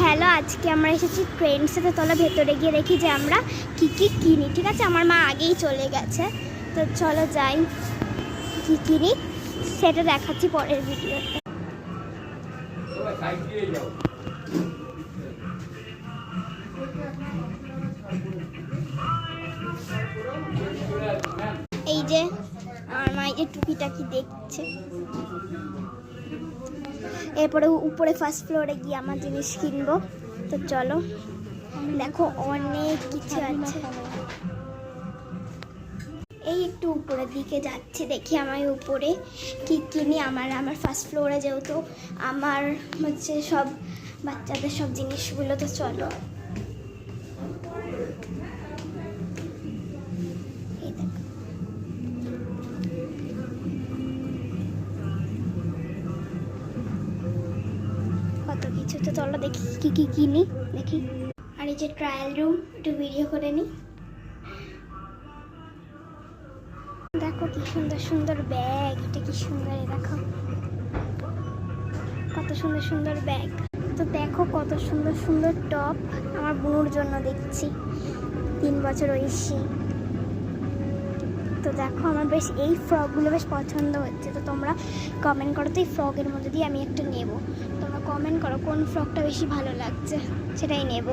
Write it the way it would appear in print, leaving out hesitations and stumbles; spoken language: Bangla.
হ্যালো, আজকে আমরা এসেছি ট্রেন্ডসে। তলা ভেতরে গিয়ে দেখি যে আমরা কি কি কিনি। ঠিক আছে, আমার মা আগেই চলে গেছে, তো চলো যাই। কি কিনি সেটা দেখাচ্ছি পরের ভিডিওতে। এই যে আমার মা এই যে টুপিটা কি দেখছে। এরপরে উপরে ফার্স্ট ফ্লোরে গিয়ে আমার জিনিস কিনবো। তো চলো, দেখো অনেক কিছু আছে। এই একটু উপরের দিকে যাচ্ছি, দেখি আমার উপরে কি কিনি। আমার ফার্স্ট ফ্লোরে যেহেতু আমার হচ্ছে সব বাচ্চাদের সব জিনিসগুলো। তো চলো, এই দেখো কত কিছু। তো চলো দেখি কি কি কিনি, দেখি। আর এই যে ট্রায়াল রুম, একটু ভিডিও করে নিই। দেখো কি সুন্দর সুন্দর ব্যাগ, এটা কি সুন্দর, দেখো কত সুন্দর সুন্দর ব্যাগ। তো দেখো কত সুন্দর সুন্দর টপ, আমার বোনের জন্য দেখছি, 3 বছর বয়সী। তো দেখো আমার বেশ এই ফ্রকগুলো বেশ পছন্দ হচ্ছে। তো তোমরা কমেন্ট করো তো এই ফ্রকের মধ্যে দিয়ে আমি একটা নেব। তোমরা কমেন্ট করো কোন ফ্রকটা বেশি ভালো লাগছে, সেটাই নেব।